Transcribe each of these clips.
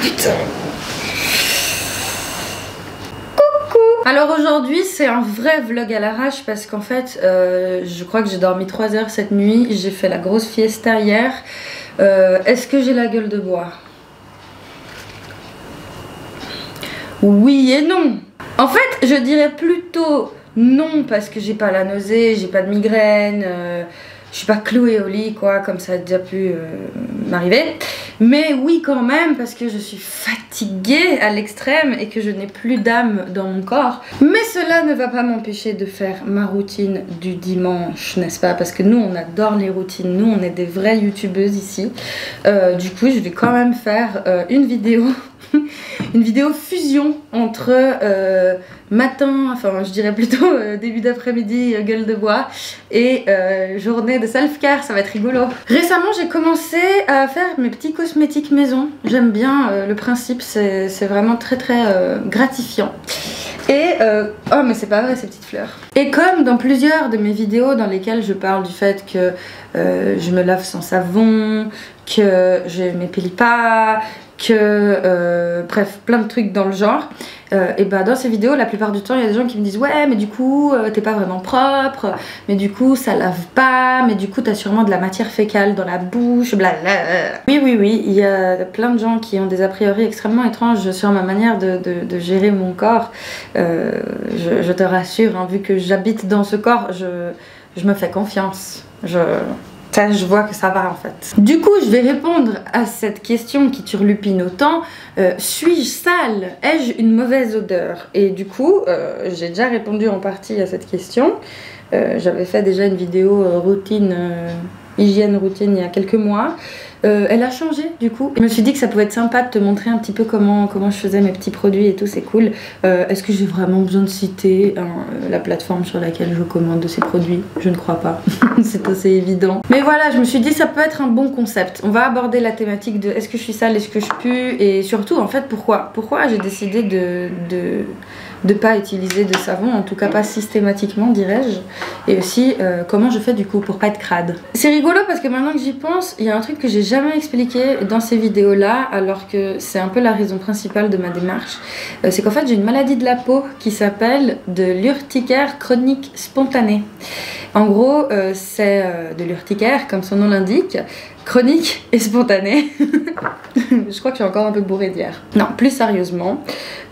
Putain. Coucou. Alors aujourd'hui c'est un vrai vlog à l'arrache parce qu'en fait je crois que j'ai dormi 3 heures cette nuit. J'ai fait la grosse fiesta hier. Est-ce que j'ai la gueule de bois? Oui et non. En fait je dirais plutôt non parce que j'ai pas la nausée, j'ai pas de migraine, je suis pas clouée au lit quoi, comme ça a déjà pu m'arriver. Mais oui quand même parce que je suis fatiguée à l'extrême et que je n'ai plus d'âme dans mon corps. Mais cela ne va pas m'empêcher de faire ma routine du dimanche, n'est-ce pas? Parce que nous on adore les routines, nous on est des vraies youtubeuses ici. Du coup je vais quand même faire une vidéo. Une vidéo fusion entre matin, enfin je dirais plutôt début d'après-midi, gueule de bois, et journée de self-care, ça va être rigolo. Récemment j'ai commencé à faire mes petits cosmétiques maison, j'aime bien le principe, c'est vraiment très gratifiant. Et oh mais c'est pas vrai ces petites fleurs. Et comme dans plusieurs de mes vidéos dans lesquelles je parle du fait que je me lave sans savon, que je m'épile pas, que bref plein de trucs dans le genre, et bah dans ces vidéos la plupart du temps il y a des gens qui me disent ouais mais du coup t'es pas vraiment propre, mais du coup ça lave pas, mais du coup t'as sûrement de la matière fécale dans la bouche, blablabla. Oui il y a plein de gens qui ont des a priori extrêmement étranges sur ma manière de gérer mon corps. Je te rassure hein, vu que j'habite dans ce corps, je me fais confiance, je vois que ça va en fait. Du coup, je vais répondre à cette question qui turlupine autant. Suis-je sale? Ai-je une mauvaise odeur? Et du coup, j'ai déjà répondu en partie à cette question. J'avais fait déjà une vidéo routine, hygiène routine il y a quelques mois. Elle a changé du coup. Je me suis dit que ça pouvait être sympa de te montrer un petit peu comment je faisais mes petits produits et tout, c'est cool. Est-ce que j'ai vraiment besoin de citer la plateforme sur laquelle je commande de ces produits? Je ne crois pas. C'est assez évident. Mais voilà, je me suis dit ça peut être un bon concept. On va aborder la thématique de est-ce que je suis sale, est-ce que je pue, et surtout en fait pourquoi j'ai décidé de pas utiliser de savon, en tout cas pas systématiquement dirais-je, et aussi comment je fais du coup pour pas être crade. C'est rigolo parce que maintenant que j'y pense, il y a un truc que j'ai jamais expliqué dans ces vidéos là alors que c'est un peu la raison principale de ma démarche. C'est qu'en fait j'ai une maladie de la peau qui s'appelle de l'urticaire chronique spontanée. En gros c'est de l'urticaire comme son nom l'indique, chronique et spontanée. Je crois que je suis encore un peu bourrée d'hier. Non, plus sérieusement,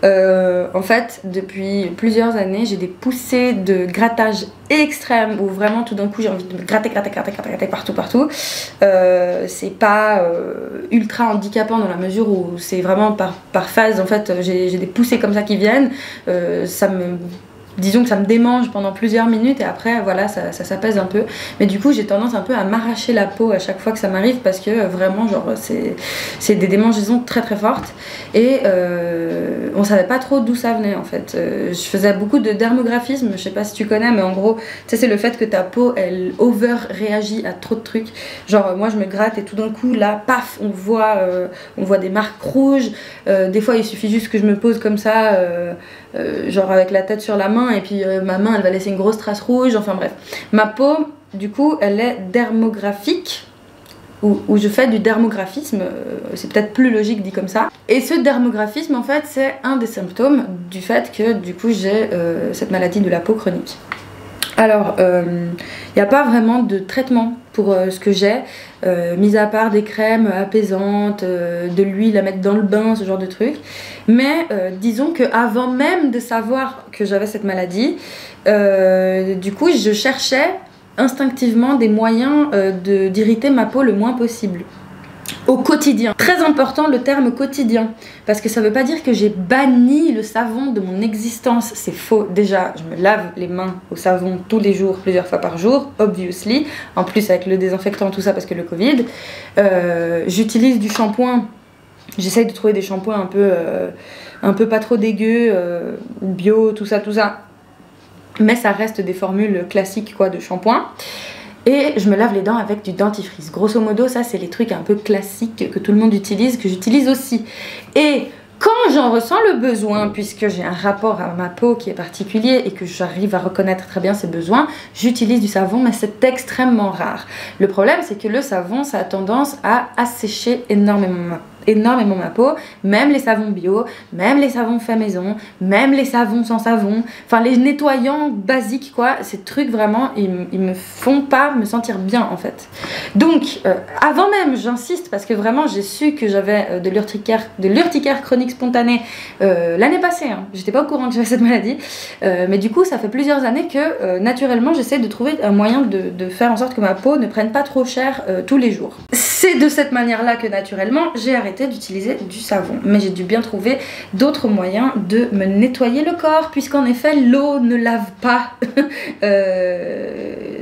en fait depuis plusieurs années j'ai des poussées de grattage extrêmes où vraiment tout d'un coup j'ai envie de me gratter partout. C'est pas ultra handicapant dans la mesure où c'est vraiment par phase en fait, j'ai des poussées comme ça qui viennent, disons que ça me démange pendant plusieurs minutes et après voilà ça s'apaise un peu, mais du coup j'ai tendance un peu à m'arracher la peau à chaque fois que ça m'arrive parce que vraiment genre c'est des démangeaisons très fortes et on savait pas trop d'où ça venait en fait. Je faisais beaucoup de dermographisme, je sais pas si tu connais, mais en gros tu sais c'est le fait que ta peau elle over réagit à trop de trucs, genre moi je me gratte et tout d'un coup là paf on voit des marques rouges, des fois il suffit juste que je me pose comme ça genre avec la tête sur la main et puis ma main elle va laisser une grosse trace rouge, enfin bref. Ma peau du coup elle est dermographique, où je fais du dermographisme, c'est peut-être plus logique dit comme ça. Et ce dermographisme en fait c'est un des symptômes du fait que du coup j'ai cette maladie de la peau chronique. Alors, il n'y a pas vraiment de traitement pour ce que j'ai, mis à part des crèmes apaisantes, de l'huile à mettre dans le bain, ce genre de trucs. Mais disons qu'avant même de savoir que j'avais cette maladie, du coup je cherchais instinctivement des moyens d'irriter ma peau le moins possible. Au quotidien. Très important le terme quotidien, parce que ça veut pas dire que j'ai banni le savon de mon existence, c'est faux. Déjà, je me lave les mains au savon tous les jours, plusieurs fois par jour, obviously, en plus avec le désinfectant, tout ça parce que le Covid. J'utilise du shampoing, j'essaye de trouver des shampoings un peu pas trop dégueux, bio, tout ça, mais ça reste des formules classiques quoi de shampoing. Et je me lave les dents avec du dentifrice. Grosso modo, ça c'est les trucs un peu classiques que tout le monde utilise, que j'utilise aussi. Et quand j'en ressens le besoin, puisque j'ai un rapport à ma peau qui est particulier et que j'arrive à reconnaître très bien ses besoins, j'utilise du savon, mais c'est extrêmement rare. Le problème, c'est que le savon, ça a tendance à assécher énormément énormément ma peau, même les savons bio, même les savons faits maison, même les savons sans savon, enfin les nettoyants basiques quoi, ces trucs vraiment ils me font pas me sentir bien en fait. Donc avant même, j'insiste parce que vraiment j'ai su que j'avais de l'urticaire chronique spontanée l'année passée, hein. J'étais pas au courant que j'avais cette maladie, mais du coup ça fait plusieurs années que naturellement j'essaie de trouver un moyen de faire en sorte que ma peau ne prenne pas trop cher tous les jours. C'est de cette manière là que naturellement j'ai arrêté d'utiliser du savon, mais j'ai dû bien trouver d'autres moyens de me nettoyer le corps, puisqu'en effet l'eau ne lave pas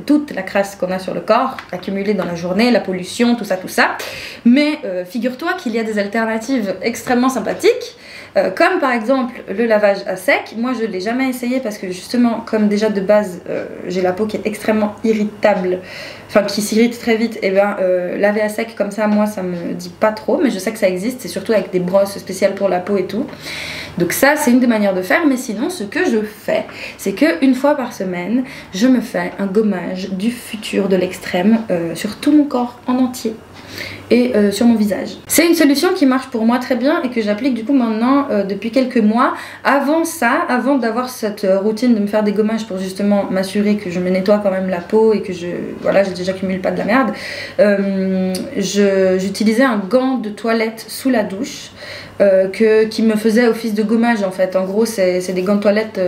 toute la crasse qu'on a sur le corps accumulée dans la journée, la pollution, tout ça, mais figure-toi qu'il y a des alternatives extrêmement sympathiques, comme par exemple le lavage à sec. Moi je l'ai jamais essayé parce que justement comme déjà de base j'ai la peau qui est extrêmement irritable, enfin qui s'irrite très vite, et bien laver à sec comme ça moi ça me dit pas trop, mais je sais que ça existe, c'est surtout avec des brosses spéciales pour la peau et tout. Donc ça c'est une des manières de faire, mais sinon ce que je fais c'est que une fois par semaine je me fais un gommage du futur de l'extrême sur tout mon corps en entier et sur mon visage. C'est une solution qui marche pour moi très bien et que j'applique du coup maintenant depuis quelques mois. Avant ça, avant d'avoir cette routine de me faire des gommages pour justement m'assurer que je me nettoie quand même la peau et que voilà, j'accumule pas de la merde, j'utilisais un gant de toilette sous la douche qui me faisait office de gommage en fait. En gros c'est des gants de toilette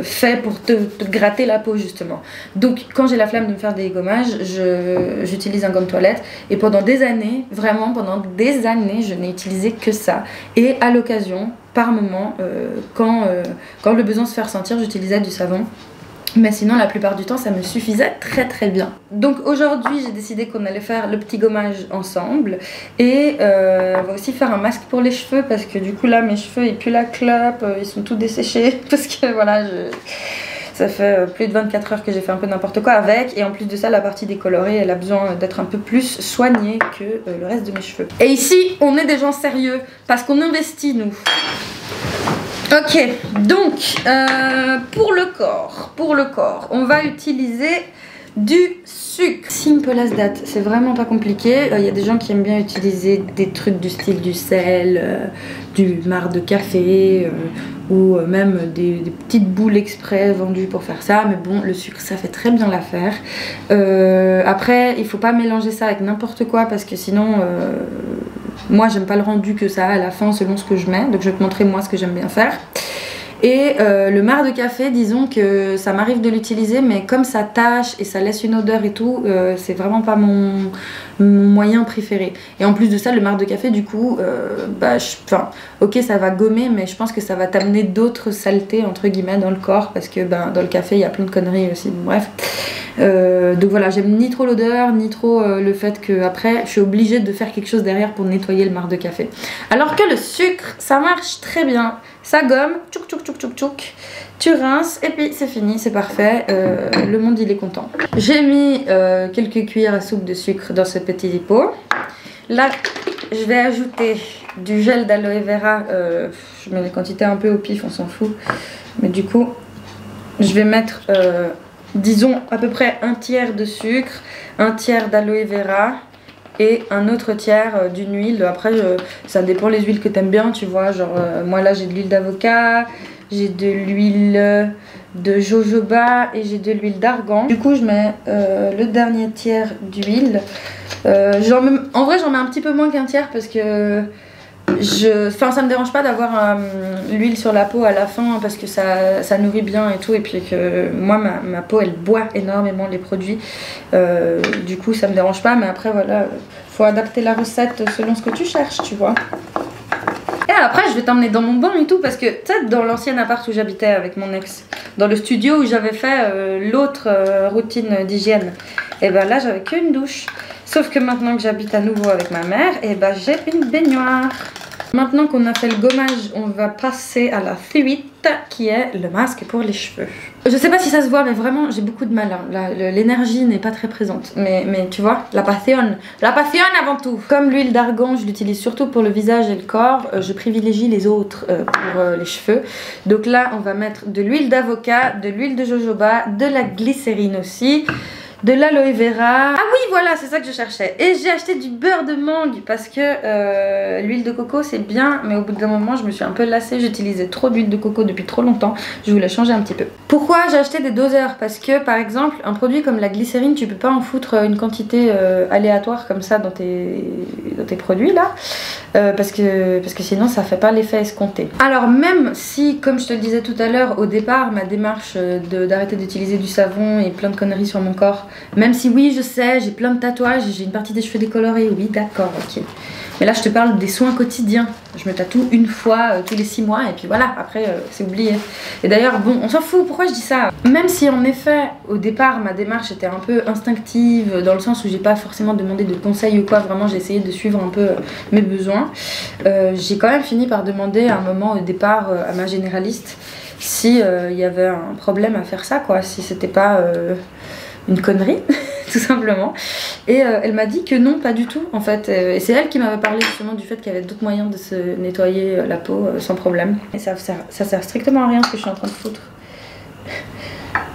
faits pour te gratter la peau justement. Donc quand j'ai la flemme de me faire des gommages, j'utilise un gant de toilette, et pendant des années, vraiment pendant des années, je n'ai utilisé que ça. Et à l'occasion, par moment, quand le besoin se fait ressentir, j'utilisais du savon. Mais sinon la plupart du temps ça me suffisait très très bien. Donc aujourd'hui j'ai décidé qu'on allait faire le petit gommage ensemble, et on va aussi faire un masque pour les cheveux parce que du coup là mes cheveux ils puent la clope, ils sont tout desséchés parce que voilà ça fait plus de 24 heures que j'ai fait un peu n'importe quoi avec, et en plus de ça la partie décolorée elle a besoin d'être un peu plus soignée que le reste de mes cheveux. Et ici on est des gens sérieux parce qu'on investit nous. Ok, donc pour le corps, on va utiliser du sucre. Simple as that, c'est vraiment pas compliqué. Il y a des gens qui aiment bien utiliser des trucs du style du sel, du marc de café, ou même des petites boules exprès vendues pour faire ça. Mais bon, le sucre ça fait très bien l'affaire. Après, il faut pas mélanger ça avec n'importe quoi parce que sinon... moi j'aime pas le rendu que ça a à la fin selon ce que je mets, donc je vais te montrer moi ce que j'aime bien faire. Et le marc de café, disons que ça m'arrive de l'utiliser, mais comme ça tâche et ça laisse une odeur et tout, c'est vraiment pas mon moyen préféré. Et en plus de ça, le marc de café du coup, ok ça va gommer, mais je pense que ça va t'amener d'autres saletés entre guillemets dans le corps, parce que dans le café il y a plein de conneries aussi, bon, bref. Donc voilà, j'aime ni trop l'odeur ni trop le fait que après je suis obligée de faire quelque chose derrière pour nettoyer le marc de café, alors que le sucre ça marche très bien, ça gomme, tchouk tchouk tchouk tchouk tchouk, tu rinces et puis c'est fini, c'est parfait, le monde il est content. J'ai mis quelques cuillères à soupe de sucre dans ce petit pot. Là je vais ajouter du gel d'aloe vera, je mets les quantités un peu au pif, on s'en fout, mais du coup je vais mettre disons à peu près un tiers de sucre, un tiers d'aloe vera et un autre tiers d'une huile. Après ça dépend les huiles que t'aimes bien, tu vois, genre moi là j'ai de l'huile d'avocat, j'ai de l'huile de jojoba et j'ai de l'huile d'argan. Du coup je mets le dernier tiers d'huile, en vrai j'en mets un petit peu moins qu'un tiers parce que ça me dérange pas d'avoir l'huile sur la peau à la fin parce que ça nourrit bien et tout, et puis que moi ma peau elle boit énormément les produits, du coup ça me dérange pas, mais après voilà, faut adapter la recette selon ce que tu cherches, tu vois. Et après je vais t'emmener dans mon bain et tout, parce que tu sais dans l'ancien appart où j'habitais avec mon ex, dans le studio où j'avais fait l'autre routine d'hygiène, et ben là j'avais qu'une douche. Sauf que maintenant que j'habite à nouveau avec ma mère, et ben j'ai une baignoire. Maintenant qu'on a fait le gommage, on va passer à la suite qui est le masque pour les cheveux. Je sais pas si ça se voit, mais vraiment j'ai beaucoup de mal, hein. L'énergie n'est pas très présente, mais tu vois, la passion avant tout. Comme l'huile d'argan je l'utilise surtout pour le visage et le corps, je privilégie les autres pour les cheveux. Donc là on va mettre de l'huile d'avocat, de l'huile de jojoba, de la glycérine aussi, de l'aloe vera. Ah oui, voilà, c'est ça que je cherchais. Et j'ai acheté du beurre de mangue parce que l'huile de coco c'est bien, mais au bout d'un moment je me suis un peu lassée. J'utilisais trop d'huile de coco depuis trop longtemps. Je voulais changer un petit peu. Pourquoi j'ai acheté des doseurs? Parce que par exemple, un produit comme la glycérine, tu peux pas en foutre une quantité aléatoire comme ça dans tes produits là. Parce que sinon ça fait pas l'effet escompté. Alors même si, comme je te le disais tout à l'heure, au départ ma démarche d'arrêter d'utiliser du savon et plein de conneries sur mon corps, même si oui je sais, j'ai plein de tatouages, j'ai une partie des cheveux décolorés, oui d'accord, ok, mais là je te parle des soins quotidiens. Je me tatoue une fois tous les 6 mois et puis voilà, après c'est oublié. Et d'ailleurs bon, on s'en fout, pourquoi je dis ça? Même si en effet au départ ma démarche était un peu instinctive, dans le sens où j'ai pas forcément demandé de conseils ou quoi, vraiment j'ai essayé de suivre un peu mes besoins, j'ai quand même fini par demander à un moment au départ à ma généraliste si il y avait un problème à faire ça, quoi, si c'était pas une connerie tout simplement. Et elle m'a dit que non, pas du tout en fait. Et c'est elle qui m'avait parlé justement du fait qu'il y avait d'autres moyens de se nettoyer la peau sans problème. Et ça sert strictement à rien ce que je suis en train de foutre.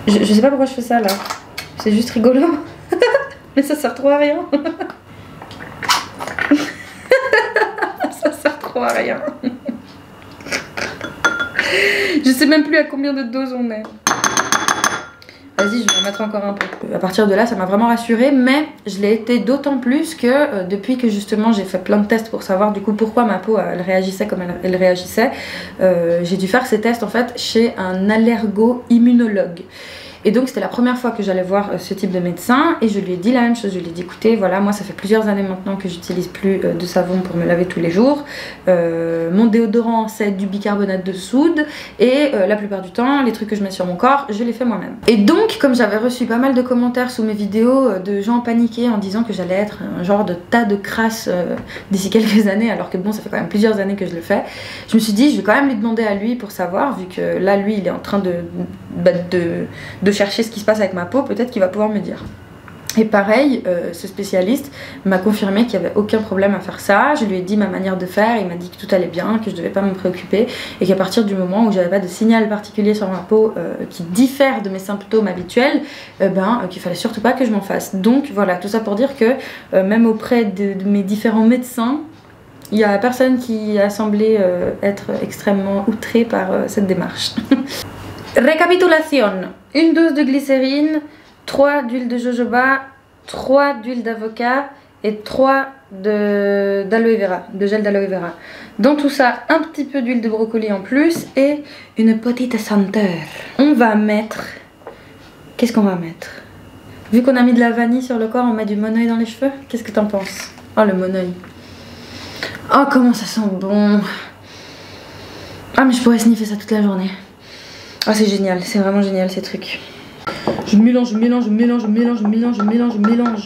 Je sais pas pourquoi je fais ça là. C'est juste rigolo. Mais ça sert trop à rien. Ça sert trop à rien. Je sais même plus à combien de doses on est. Vas-y, je vais en mettre encore un peu. À partir de là, ça m'a vraiment rassurée, mais je l'ai été d'autant plus que depuis que justement j'ai fait plein de tests pour savoir du coup pourquoi ma peau elle réagissait comme elle réagissait, j'ai dû faire ces tests en fait chez un allergo-immunologue. Et donc c'était la première fois que j'allais voir ce type de médecin et je lui ai dit la même chose. Je lui ai dit écoutez, voilà, moi ça fait plusieurs années maintenant que j'utilise plus de savon pour me laver tous les jours. Mon déodorant c'est du bicarbonate de soude et la plupart du temps les trucs que je mets sur mon corps je les fais moi-même. Et donc comme j'avais reçu pas mal de commentaires sous mes vidéos de gens paniqués en disant que j'allais être un genre de tas de crasse d'ici quelques années, alors que bon ça fait quand même plusieurs années que je le fais, je me suis dit je vais quand même lui demander à lui pour savoir, vu que là lui il est en train de chercher ce qui se passe avec ma peau, peut-être qu'il va pouvoir me dire. Et pareil, ce spécialiste m'a confirmé qu'il n'y avait aucun problème à faire ça. Je lui ai dit ma manière de faire, il m'a dit que tout allait bien, que je ne devais pas me préoccuper et qu'à partir du moment où j'avais pas de signal particulier sur ma peau qui diffère de mes symptômes habituels, qu'il fallait surtout pas que je m'en fasse. Donc voilà, tout ça pour dire que même auprès de mes différents médecins, il n'y a personne qui a semblé être extrêmement outré par cette démarche. Récapitulation: une dose de glycérine, 3 d'huile de jojoba, 3 d'huile d'avocat et 3 d'aloe vera, de gel d'aloe vera. Dans tout ça, un petit peu d'huile de brocoli en plus et une petite senteur. On va mettre... Qu'est-ce qu'on va mettre? Vu qu'on a mis de la vanille sur le corps, on met du monoeil dans les cheveux. Qu'est-ce que t'en penses? Oh, le monoeil. Oh, comment ça sent bon. Ah, mais je pourrais sniffer ça toute la journée. Ah, c'est génial, c'est vraiment génial ces trucs. Je mélange.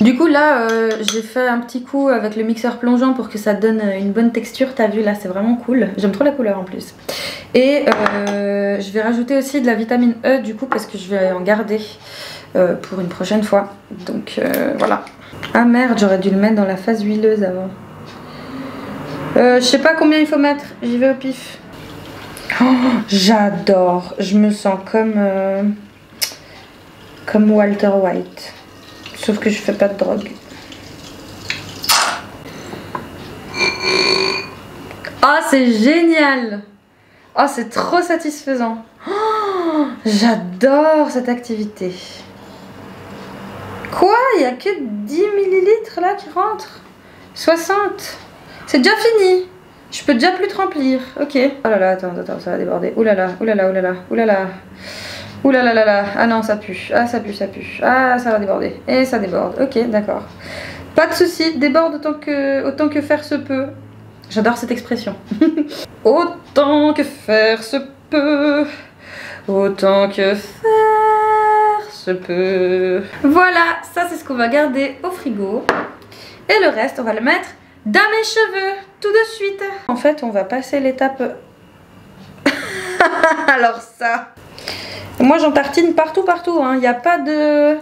Du coup là, j'ai fait un petit coup avec le mixeur plongeant pour que ça donne une bonne texture. T'as vu là, c'est vraiment cool. J'aime trop la couleur en plus. Et je vais rajouter aussi de la vitamine E du coup parce que je vais en garder pour une prochaine fois. Donc voilà. Ah merde, j'aurais dû le mettre dans la phase huileuse avant. Je sais pas combien il faut mettre, j'y vais au pif. Oh, j'adore, je me sens comme Walter White, sauf que je fais pas de drogue. Oh, c'est génial. Oh, c'est trop satisfaisant. Oh, j'adore cette activité. Quoi? Il n'y a que 10 millilitres là qui rentrent? 60. C'est déjà fini. Je peux déjà plus te remplir. Ok. Oh là là, attends, ça va déborder. Ouh là là, ouh là là, ouh là là, ouh là là. Ouh là là là là. Ah non, ça pue. Ah, ça pue, ça pue. Ah, ça va déborder. Et ça déborde. Ok, d'accord. Pas de souci. Déborde autant que faire se peut. J'adore cette expression. Autant que faire se peut. Autant que faire se peut. Voilà, ça c'est ce qu'on va garder au frigo. Et le reste, on va le mettre dans mes cheveux tout de suite. En fait, on va passer l'étape. Alors ça. Moi, j'en tartine partout, hein. Il n'y a pas de.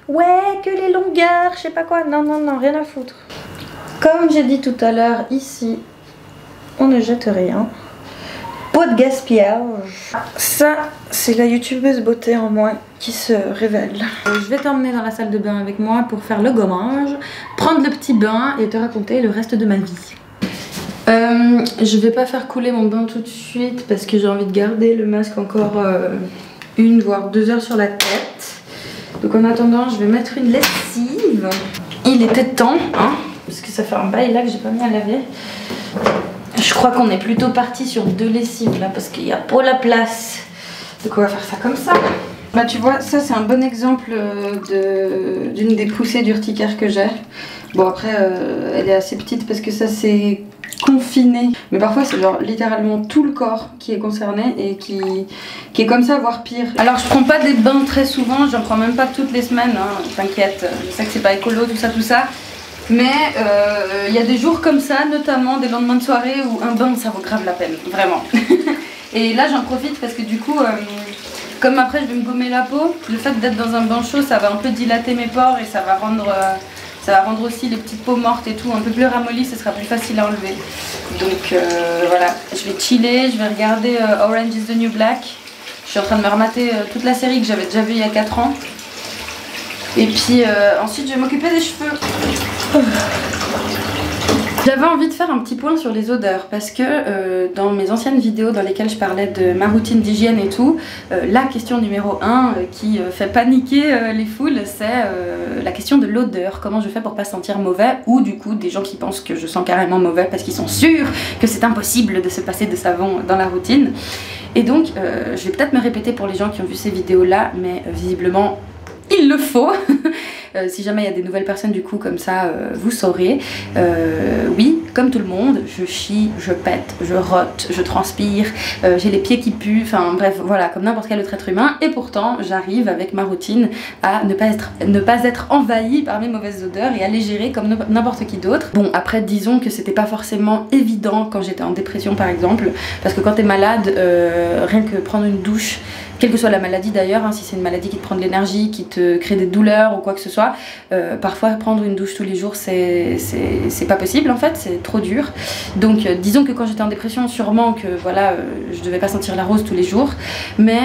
Ouais, que les longueurs, je sais pas quoi. Non, non, non, rien à foutre. Comme j'ai dit tout à l'heure, ici, on ne jette rien. Pas de gaspillage. Ça, c'est la youtubeuse beauté en moi qui se révèle. Je vais t'emmener dans la salle de bain avec moi pour faire le gommage, prendre le petit bain et te raconter le reste de ma vie. Je vais pas faire couler mon bain tout de suite parce que j'ai envie de garder le masque encore 1 voire 2 heures sur la tête. Donc en attendant, je vais mettre une lessive. Il était temps, hein, parce que ça fait un bail là que j'ai pas mis à laver. Je crois qu'on est plutôt parti sur 2 lessives là parce qu'il n'y a pas la place. Donc on va faire ça comme ça. Bah tu vois, ça c'est un bon exemple d'une des poussées d'urticaire que j'ai. Bon après, elle est assez petite parce que ça c'est confiné. Mais parfois c'est genre littéralement tout le corps qui est concerné et qui est comme ça, voire pire. Alors je prends pas des bains très souvent, j'en prends même pas toutes les semaines, hein, t'inquiète. Je sais que c'est pas écolo, tout ça. Mais il y a des jours comme ça, notamment des lendemains de soirée où un bain ça vaut grave la peine, vraiment. Et là j'en profite parce que du coup, comme après je vais me gommer la peau, le fait d'être dans un bain chaud ça va un peu dilater mes pores et ça va rendre aussi les petites peaux mortes et tout un peu plus ramollies, ce sera plus facile à enlever. Donc voilà, je vais chiller, je vais regarder Orange is the New Black. Je suis en train de me remater toute la série que j'avais déjà vue il y a 4 ans. Et puis ensuite je vais m'occuper des cheveux. J'avais envie de faire un petit point sur les odeurs parce que dans mes anciennes vidéos dans lesquelles je parlais de ma routine d'hygiène et tout, la question numéro 1 qui fait paniquer les foules, c'est la question de l'odeur. Comment je fais pour pas sentir mauvais, ou du coup des gens qui pensent que je sens carrément mauvais parce qu'ils sont sûrs que c'est impossible de se passer de savon dans la routine. Et donc je vais peut-être me répéter pour les gens qui ont vu ces vidéos là, mais visiblement il le faut. Si jamais il y a des nouvelles personnes du coup comme ça, vous saurez. Oui, comme tout le monde, je chie, je pète, je rote, je transpire, j'ai les pieds qui puent, enfin bref, voilà, comme n'importe quel autre être humain. Et pourtant, j'arrive avec ma routine à ne pas être envahie par mes mauvaises odeurs et à les gérer comme n'importe qui d'autre. Bon, après, disons que c'était pas forcément évident quand j'étais en dépression par exemple, parce que quand t'es malade, rien que prendre une douche, quelle que soit la maladie d'ailleurs, hein, si c'est une maladie qui te prend de l'énergie, qui te crée des douleurs ou quoi que ce soit, parfois prendre une douche tous les jours c'est pas possible en fait, c'est trop dur. Donc disons que quand j'étais en dépression, sûrement que voilà, je devais pas sentir la rose tous les jours, mais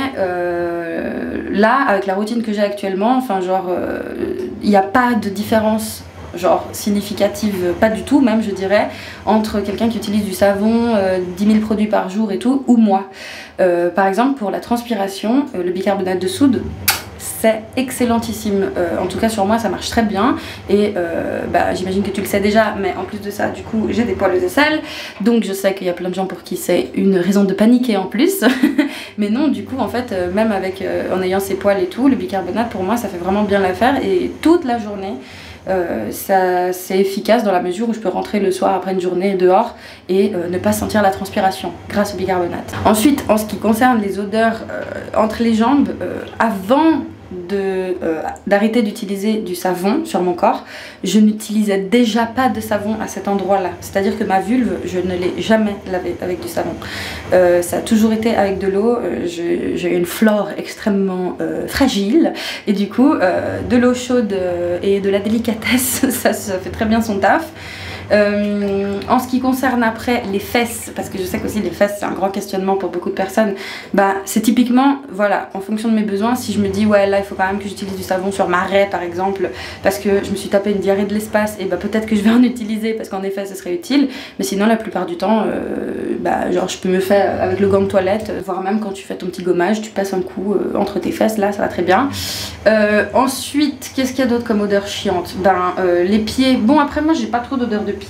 là avec la routine que j'ai actuellement, enfin genre il n'y a pas de différence genre significative, pas du tout même je dirais, entre quelqu'un qui utilise du savon, 10 000 produits par jour et tout, ou moi. Par exemple pour la transpiration, le bicarbonate de soude c'est excellentissime, en tout cas sur moi ça marche très bien et bah, j'imagine que tu le sais déjà, mais en plus de ça du coup j'ai des poils aux aisselles, donc je sais qu'il y a plein de gens pour qui c'est une raison de paniquer en plus. Mais non, du coup en fait même avec en ayant ces poils et tout, le bicarbonate pour moi ça fait vraiment bien l'affaire et toute la journée c'est efficace dans la mesure où je peux rentrer le soir après une journée dehors et ne pas sentir la transpiration grâce au bicarbonate. Ensuite, en ce qui concerne les odeurs entre les jambes, avant d'arrêter d'utiliser du savon sur mon corps, je n'utilisais déjà pas de savon à cet endroit là, c'est à dire que ma vulve je ne l'ai jamais lavée avec du savon, ça a toujours été avec de l'eau. J'ai une flore extrêmement fragile et du coup de l'eau chaude et de la délicatesse ça fait très bien son taf. En ce qui concerne après les fesses, parce que je sais qu'aussi les fesses c'est un grand questionnement pour beaucoup de personnes, bah c'est typiquement, voilà, en fonction de mes besoins, si je me dis ouais là il faut quand même que j'utilise du savon sur ma raie par exemple, parce que je me suis tapé une diarrhée de l'espace, et bah peut-être que je vais en utiliser parce qu'en effet ce serait utile, mais sinon la plupart du temps, bah genre je peux me faire avec le gant de toilette, voire même quand tu fais ton petit gommage, tu passes un coup entre tes fesses, là ça va très bien. Ensuite, qu'est-ce qu'il y a d'autre comme odeur chiante? Ben les pieds, bon après moi j'ai pas trop d'odeur de pieds.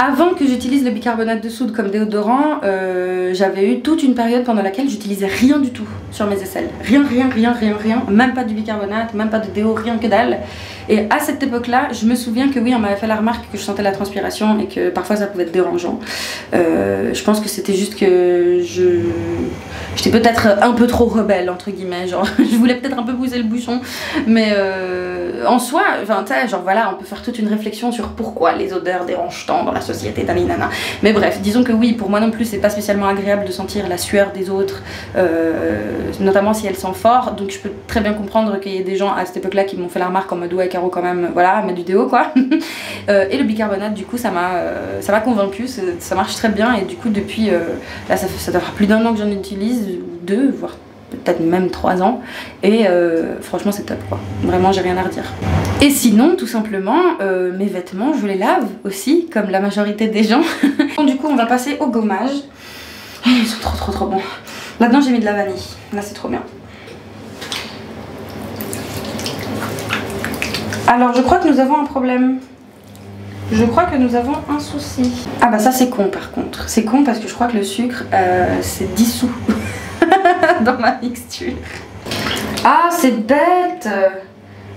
Avant que j'utilise le bicarbonate de soude comme déodorant, j'avais eu toute une période pendant laquelle j'utilisais rien du tout sur mes aisselles. Rien, même pas du bicarbonate, même pas de déo, rien que dalle. Et à cette époque-là, je me souviens que oui, on m'avait fait la remarque que je sentais la transpiration et que parfois ça pouvait être dérangeant. Je pense que c'était juste que j'étais peut-être un peu trop rebelle entre guillemets, genre je voulais peut-être un peu pousser le bouchon, mais en soi, enfin tu sais, genre voilà, on peut faire toute une réflexion sur pourquoi les odeurs dérangent change tant dans la société, talinana. Mais bref, disons que oui, pour moi non plus, c'est pas spécialement agréable de sentir la sueur des autres, notamment si elles sentent fort. Donc je peux très bien comprendre qu'il y ait des gens à cette époque-là qui m'ont fait la remarque en mode ouais, Caro, quand même, voilà, mets du déo quoi. Et le bicarbonate, du coup, ça m'a convaincu, ça marche très bien. Et du coup, depuis, là, ça doit faire plus d'1 an que j'en utilise, 2, voire peut-être même 3 ans, et franchement c'est top quoi, vraiment j'ai rien à redire. Et sinon tout simplement mes vêtements je les lave aussi comme la majorité des gens. Bon, du coup on va passer au gommage. Ils sont trop bons. Là-dedans j'ai mis de la vanille, là c'est trop bien. Alors je crois que nous avons un problème. Je crois que nous avons un souci. Ah bah ça c'est con par contre, c'est con parce que je crois que le sucre c'est dissous dans ma mixture. Ah c'est bête.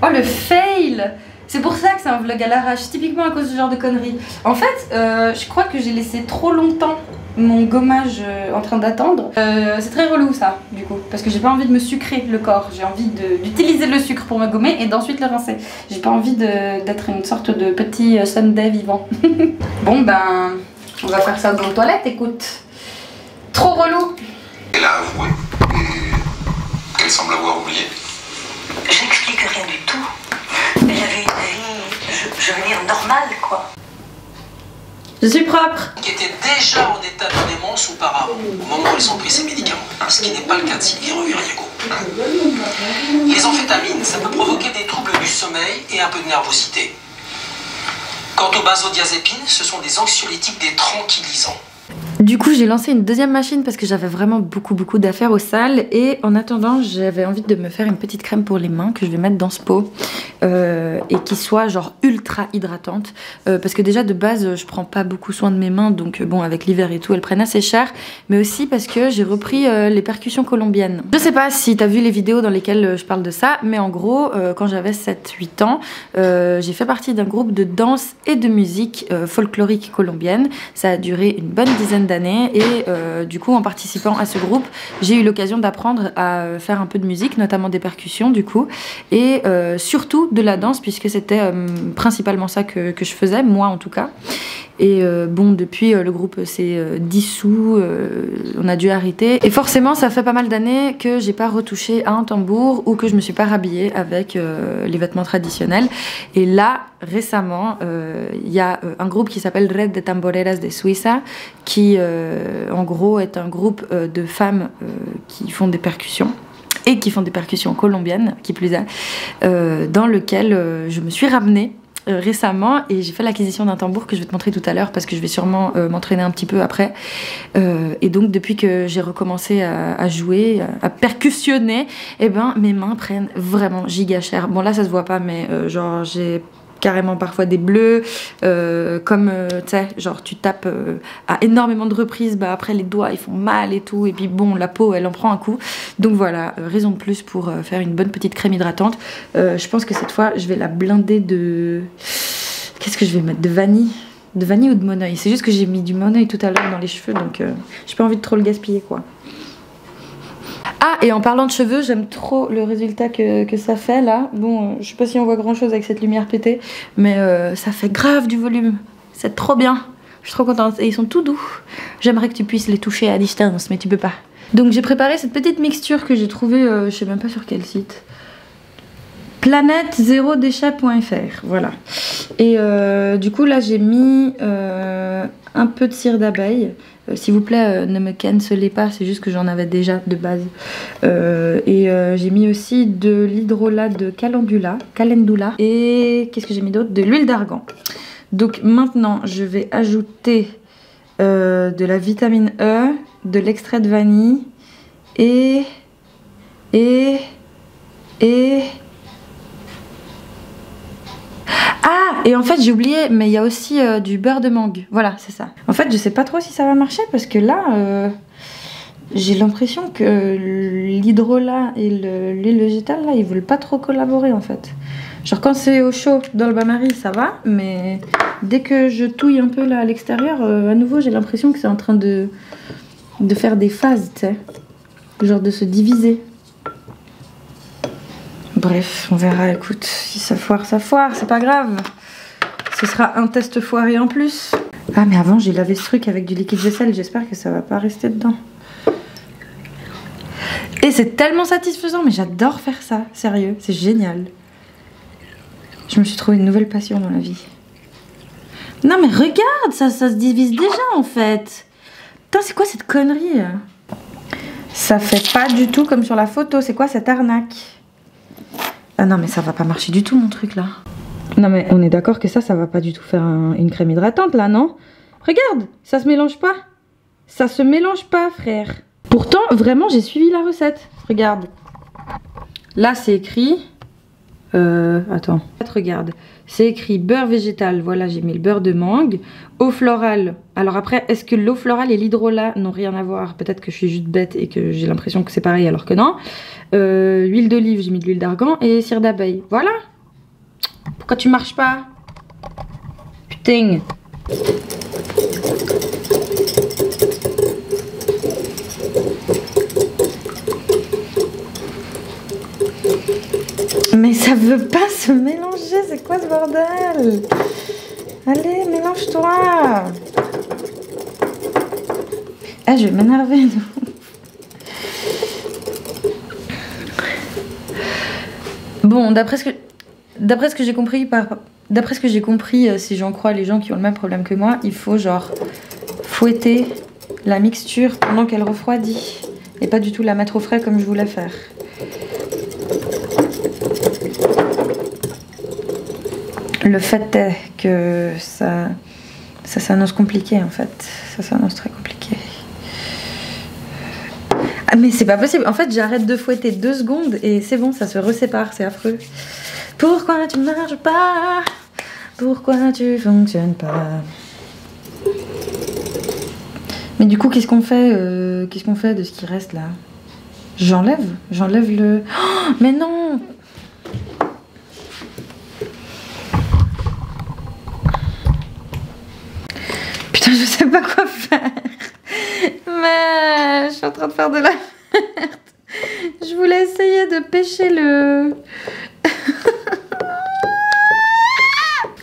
Oh le fail. C'est pour ça que c'est un vlog à l'arrache, typiquement à cause de ce genre de conneries. En fait je crois que j'ai laissé trop longtemps mon gommage en train d'attendre. C'est très relou ça du coup, parce que j'ai pas envie de me sucrer le corps. J'ai envie d'utiliser le sucre pour me gommer et d'ensuite le rincer. J'ai pas envie d'être une sorte de petit sundae vivant. Bon ben on va faire ça dans les toilettes, écoute. Trop relou. Elle a avoué et qu'elle semble avoir oublié. Je n'explique rien du tout. Elle avait une vie, je veux dire, normale, quoi. Je suis propre. Qui était déjà en état de démence auparavant, au moment où ils ont pris ces médicaments, ce qui n'est pas le cas de Sylvie Reviriego. Les amphétamines, ça peut provoquer des troubles du sommeil et un peu de nervosité. Quant aux benzodiazépines, ce sont des anxiolytiques, des tranquillisants. Du coup j'ai lancé une deuxième machine parce que j'avais vraiment beaucoup d'affaires au sale, et en attendant j'avais envie de me faire une petite crème pour les mains que je vais mettre dans ce pot et qui soit genre ultra hydratante parce que déjà de base je prends pas beaucoup soin de mes mains, donc bon avec l'hiver et tout elles prennent assez cher, mais aussi parce que j'ai repris les percussions colombiennes. Je sais pas si t'as vu les vidéos dans lesquelles je parle de ça, mais en gros quand j'avais 7-8 ans j'ai fait partie d'un groupe de danse et de musique folklorique colombienne. Ça a duré une bonne dizaine d'années et du coup en participant à ce groupe j'ai eu l'occasion d'apprendre à faire un peu de musique, notamment des percussions du coup, et surtout de la danse puisque c'était principalement ça que je faisais, moi en tout cas. Et bon depuis le groupe s'est dissous, on a dû arrêter et forcément ça fait pas mal d'années que j'ai pas retouché à un tambour ou que je me suis pas rhabillée avec les vêtements traditionnels. Et là récemment il y a un groupe qui s'appelle Red de Tamboreras de Suiza qui en gros est un groupe de femmes qui font des percussions et qui font des percussions colombiennes qui plus est, dans lequel je me suis ramenée récemment et j'ai fait l'acquisition d'un tambour que je vais te montrer tout à l'heure parce que je vais sûrement m'entraîner un petit peu après, et donc depuis que j'ai recommencé à jouer, à percussionner, et ben mes mains prennent vraiment giga cher. Bon là ça se voit pas mais genre j'ai carrément parfois des bleus, comme tu sais genre tu tapes à énormément de reprises, bah après les doigts ils font mal et tout, et puis bon la peau elle en prend un coup, donc voilà raison de plus pour faire une bonne petite crème hydratante. Je pense que cette fois je vais la blinder de... Qu'est-ce que je vais mettre, de vanille ou de Moneuil? C'est juste que j'ai mis du Moneuil tout à l'heure dans les cheveux, donc j'ai pas envie de trop le gaspiller quoi. Ah, et en parlant de cheveux, j'aime trop le résultat que ça fait là. Bon, je sais pas si on voit grand chose avec cette lumière pétée, mais ça fait grave du volume. C'est trop bien. Je suis trop contente. Et ils sont tout doux. J'aimerais que tu puisses les toucher à distance, mais tu peux pas. Donc j'ai préparé cette petite mixture que j'ai trouvée, je sais même pas sur quel site. Planète0déchet.fr, voilà. Et du coup là j'ai mis un peu de cire d'abeille. S'il vous plaît ne me cancelez pas, c'est juste que j'en avais déjà de base. Et j'ai mis aussi de l'hydrolat de calendula. Et qu'est-ce que j'ai mis d'autre? De l'huile d'argan. Donc maintenant je vais ajouter de la vitamine E, de l'extrait de vanille et ah, et en fait j'ai oublié, mais il y a aussi du beurre de mangue. Voilà, c'est ça. En fait je sais pas trop si ça va marcher parce que là j'ai l'impression que l'hydrolat et l'huile végétale là ils veulent pas trop collaborer en fait. Genre quand c'est au chaud dans le bain-marie ça va, mais dès que je touille un peu là à l'extérieur, à nouveau j'ai l'impression que c'est en train de faire des phases, tu sais. Genre de se diviser. Bref, on verra, écoute, si ça foire, c'est pas grave. Ce sera un test foiré en plus. Ah mais avant j'ai lavé ce truc avec du liquide vaisselle, j'espère que ça va pas rester dedans. Et c'est tellement satisfaisant, mais j'adore faire ça, sérieux, c'est génial. Je me suis trouvé une nouvelle passion dans la vie. Non mais regarde, ça se divise déjà en fait. Putain, c'est quoi cette connerie? Ça fait pas du tout comme sur la photo, c'est quoi cette arnaque? Ah non mais ça va pas marcher du tout mon truc là. Non mais on est d'accord que ça va pas du tout faire une crème hydratante là, non? Regarde, ça se mélange pas. Ça se mélange pas frère. Pourtant vraiment j'ai suivi la recette. Regarde. Là c'est écrit... attends. Regarde. C'est écrit beurre végétal. Voilà, j'ai mis le beurre de mangue. Eau florale. Alors après, est-ce que l'eau florale et l'hydrolat n'ont rien à voir? Peut-être que je suis juste bête et que j'ai l'impression que c'est pareil alors que non. Huile d'olive, j'ai mis de l'huile d'argan et cire d'abeille. Voilà. Pourquoi tu marches pas? Putain. Mais ça veut pas se mélanger, c'est quoi ce bordel? Allez, mélange-toi. Ah, je vais m'énerver. Bon, d'après ce que j'ai compris, si j'en crois les gens qui ont le même problème que moi, il faut genre fouetter la mixture pendant qu'elle refroidit et pas du tout la mettre au frais comme je voulais faire. Le fait est que ça s'annonce compliqué en fait. Ça s'annonce très compliqué. Ah mais c'est pas possible. En fait j'arrête de fouetter 2 secondes et c'est bon, ça se resépare, c'est affreux. Pourquoi tu marches pas? Pourquoi tu fonctionnes pas? Mais du coup qu'est-ce qu'on fait de ce qui reste là? J'enlève le... Oh, mais non! Putain, je sais pas quoi faire. Mais je suis en train de faire de la merde. Je voulais essayer de pêcher le...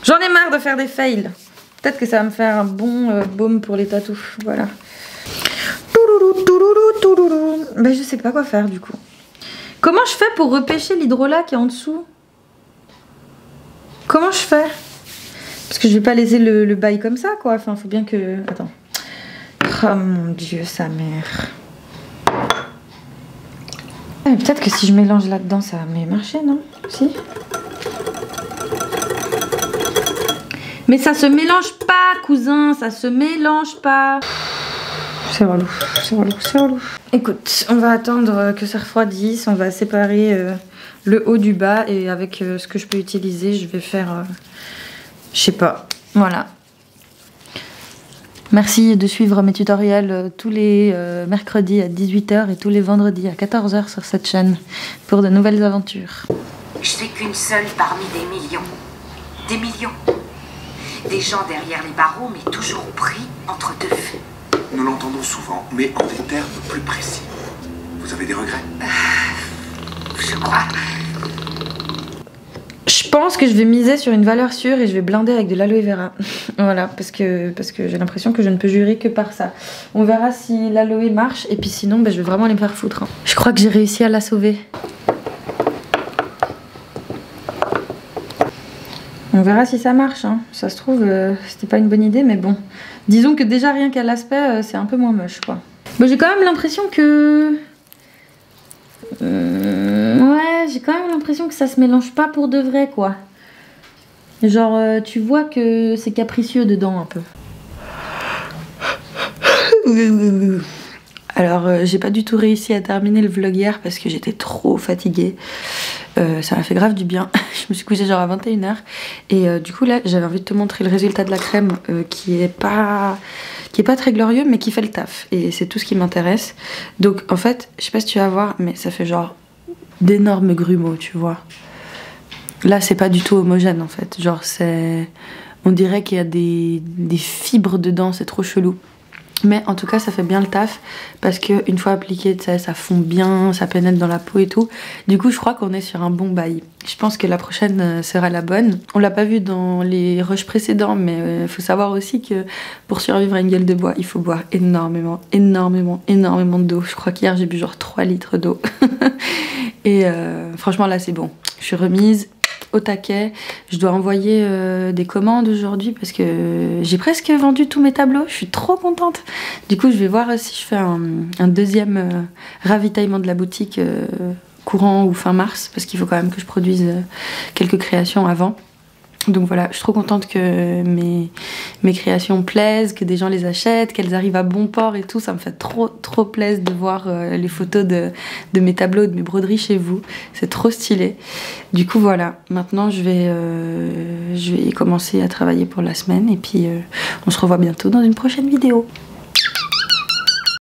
J'en ai marre de faire des fails. Peut-être que ça va me faire un bon baume pour les tatous. Voilà. Ben, je sais pas quoi faire du coup. Comment je fais pour repêcher l'hydrolat qui est en dessous? Comment je fais? Parce que je vais pas laisser le bail comme ça quoi. Enfin, faut bien que... Attends. Oh mon dieu, sa mère. Peut-être que si je mélange là-dedans, ça va mieux marcher, non? Si? Mais ça se mélange pas, cousin. Ça se mélange pas. C'est relou, c'est relou, c'est relou. Écoute, on va attendre que ça refroidisse. On va séparer le haut du bas. Et avec ce que je peux utiliser, je vais faire... je sais pas. Voilà. Merci de suivre mes tutoriels tous les mercredis à 18 h et tous les vendredis à 14 h sur cette chaîne pour de nouvelles aventures. Je suis qu'une seule parmi des millions. Des millions. Des gens derrière les barreaux, mais toujours pris entre deux feux. Nous l'entendons souvent, mais en des termes plus précis. Vous avez des regrets? Je crois. Je pense que je vais miser sur une valeur sûre et je vais blinder avec de l'aloe vera. Voilà, parce que j'ai l'impression que je ne peux jurer que par ça. On verra si l'aloe marche et puis sinon ben, je vais vraiment les faire foutre. Hein. Je crois que j'ai réussi à la sauver. On verra si ça marche. Hein. Ça se trouve, c'était pas une bonne idée, mais bon. Disons que déjà rien qu'à l'aspect, c'est un peu moins moche quoi. Bon, j'ai quand même l'impression que... ouais, j'ai quand même l'impression que ça se mélange pas pour de vrai quoi. Genre, tu vois que c'est capricieux dedans un peu. Alors, j'ai pas du tout réussi à terminer le vlog hier parce que j'étais trop fatiguée. Ça m'a fait grave du bien. Je me suis couchée genre à 21 h. Et du coup là, j'avais envie de te montrer le résultat de la crème qui est pas très glorieux mais qui fait le taf. Et c'est tout ce qui m'intéresse. Donc en fait, je sais pas si tu vas voir, mais ça fait genre d'énormes grumeaux, tu vois. Là, c'est pas du tout homogène en fait. Genre c'est... On dirait qu'il y a des fibres dedans, c'est trop chelou. Mais en tout cas ça fait bien le taf parce que une fois appliqué, ça fond bien, ça pénètre dans la peau et tout. Du coup je crois qu'on est sur un bon bail. Je pense que la prochaine sera la bonne. On l'a pas vu dans les rushs précédents, mais faut savoir aussi que pour survivre à une gueule de bois, il faut boire énormément d'eau. Je crois qu'hier j'ai bu genre 3 litres d'eau. Et franchement là c'est bon. Je suis remise au taquet. Je dois envoyer des commandes aujourd'hui parce que j'ai presque vendu tous mes tableaux. Je suis trop contente. Du coup je vais voir si je fais un deuxième ravitaillement de la boutique courant ou fin mars, parce qu'il faut quand même que je produise quelques créations avant. Donc voilà, je suis trop contente que mes créations plaisent, que des gens les achètent, qu'elles arrivent à bon port et tout. Ça me fait trop plaisir de voir les photos de mes tableaux, de mes broderies chez vous. C'est trop stylé. Du coup voilà, maintenant je vais commencer à travailler pour la semaine et puis on se revoit bientôt dans une prochaine vidéo.